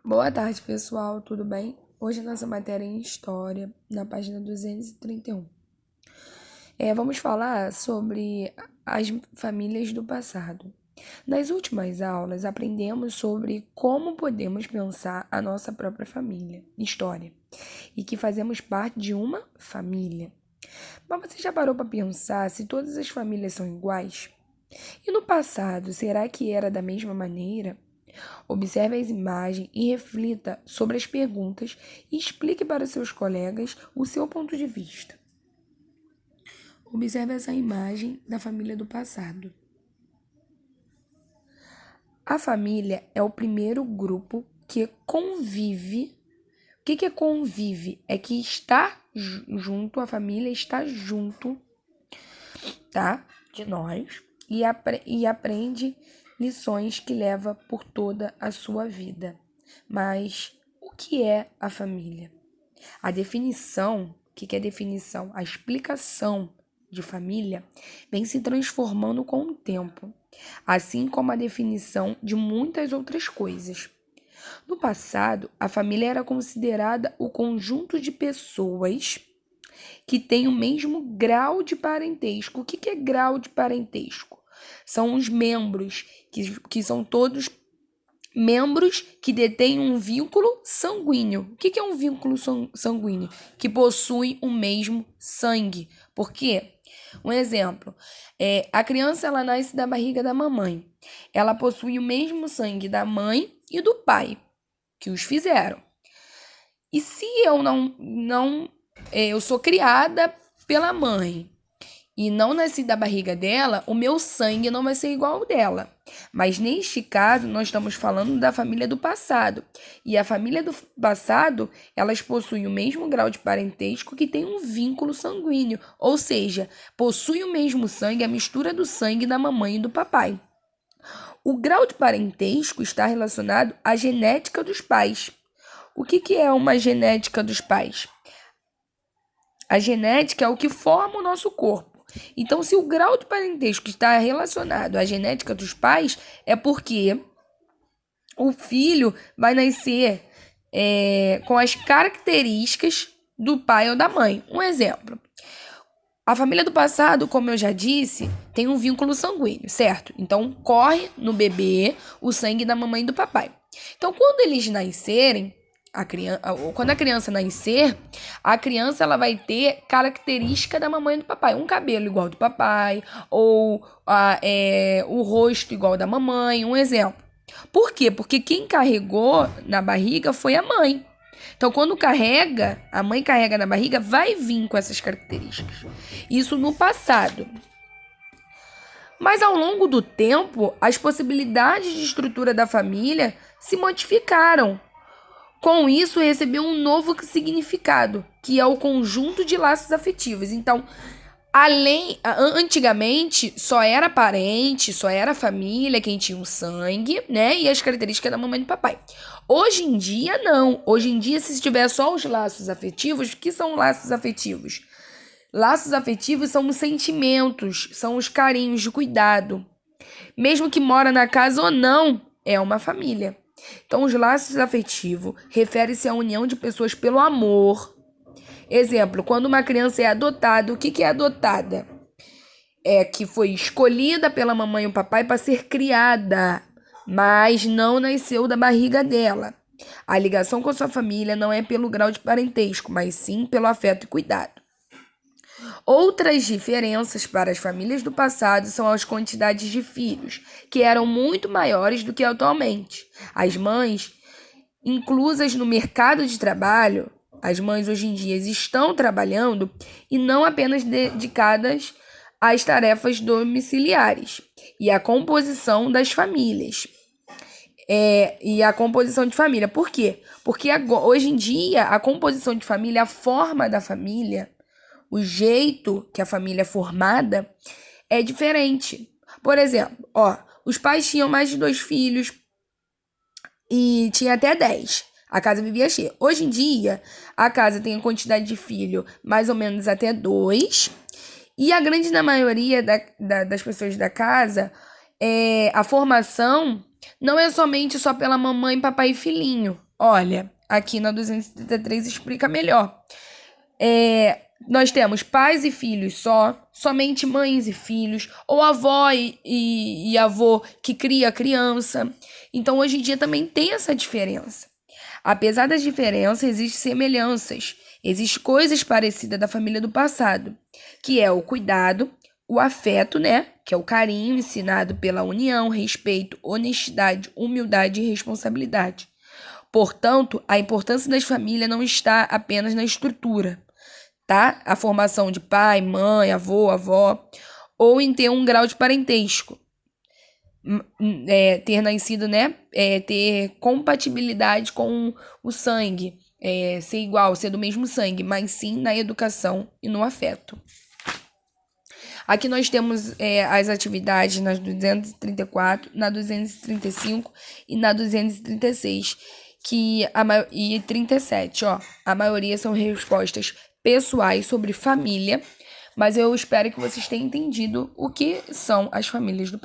Boa tarde, pessoal, tudo bem? Hoje nossa matéria é em História, na página 231. Vamos falar sobre as famílias do passado. Nas últimas aulas, aprendemos sobre como podemos pensar a nossa própria família, história, e que fazemos parte de uma família. Mas você já parou para pensar se todas as famílias são iguais? E no passado, será que era da mesma maneira? Observe as imagens e reflita sobre as perguntas e explique para seus colegas o seu ponto de vista. Observe essa imagem da família do passado. A família é o primeiro grupo que convive. O que é convive? É que está junto, a família está junto, tá? De nós e aprende lições que leva por toda a sua vida. Mas o que é a família? A definição, o que é definição? A explicação de família vem se transformando com o tempo, assim como a definição de muitas outras coisas. No passado, a família era considerada o conjunto de pessoas que têm o mesmo grau de parentesco. O que é grau de parentesco? São os membros, que são todos membros que detêm um vínculo sanguíneo. O que é um vínculo sanguíneo? Que possuem o mesmo sangue. Por quê? Um exemplo, a criança ela nasce da barriga da mamãe. Ela possui o mesmo sangue da mãe e do pai, que os fizeram. E se eu sou criada pela mãe e não nasci da barriga dela, o meu sangue não vai ser igual ao dela. Mas neste caso, nós estamos falando da família do passado. E a família do passado, elas possuem o mesmo grau de parentesco que tem um vínculo sanguíneo. Ou seja, possuem o mesmo sangue, a mistura do sangue da mamãe e do papai. O grau de parentesco está relacionado à genética dos pais. O que é uma genética dos pais? A genética é o que forma o nosso corpo. Então, se o grau de parentesco está relacionado à genética dos pais, é porque o filho vai nascer com as características do pai ou da mãe. Um exemplo. A família do passado, como eu já disse, tem um vínculo sanguíneo, certo? Então, corre no bebê o sangue da mamãe e do papai. Então, quando eles nascerem, quando a criança nascer, a criança ela vai ter característica da mamãe e do papai. Um cabelo igual ao do papai, ou o rosto igual ao da mamãe, um exemplo. Por quê? Porque quem carregou na barriga foi a mãe. Então, quando a mãe carrega na barriga, vai vir com essas características. Isso no passado. Mas ao longo do tempo, as possibilidades de estrutura da família se modificaram. Com isso, recebeu um novo significado, que é o conjunto de laços afetivos. Então, antigamente, só era parente, só era família quem tinha o sangue, né? E as características da mamãe e do papai. Hoje em dia, não. Hoje em dia, se tiver só os laços afetivos, o que são laços afetivos? Laços afetivos são os sentimentos, são os carinhos de cuidado. Mesmo que mora na casa ou não, é uma família. Então, os laços afetivos refere-se à união de pessoas pelo amor. Exemplo, quando uma criança é adotada, o que é adotada? É que foi escolhida pela mamãe e o papai para ser criada, mas não nasceu da barriga dela. A ligação com a sua família não é pelo grau de parentesco, mas sim pelo afeto e cuidado. Outras diferenças para as famílias do passado são as quantidades de filhos, que eram muito maiores do que atualmente. As mães, inclusas no mercado de trabalho, as mães hoje em dia estão trabalhando e não apenas dedicadas às tarefas domiciliares e à composição das famílias. E a composição de família. Por quê? Porque hoje em dia a composição de família, a forma da família, o jeito que a família é formada é diferente. Por exemplo, os pais tinham mais de 2 filhos e tinha até 10. A casa vivia cheia. Hoje em dia, a casa tem a quantidade de filho mais ou menos até 2. E a grande maioria das pessoas da casa, a formação não é somente só pela mamãe, papai e filhinho. Olha, aqui na 233 explica melhor. Nós temos pais e filhos só, somente mães e filhos, ou avó e avô que cria a criança. Então, hoje em dia também tem essa diferença. Apesar das diferenças, existem semelhanças. Existem coisas parecidas da família do passado, que é o cuidado, o afeto, né? Que é o carinho ensinado pela união, respeito, honestidade, humildade e responsabilidade. Portanto, a importância das famílias não está apenas na estrutura, tá? A formação de pai, mãe, avô, avó, ou em ter um grau de parentesco. Ter nascido, né? Ter compatibilidade com o sangue, ser igual, ser do mesmo sangue, mas sim na educação e no afeto. Aqui nós temos as atividades na 234, na 235 e na 236 e 37, ó. A maioria são respostas pessoais sobre família, mas eu espero que vocês tenham entendido o que são as famílias do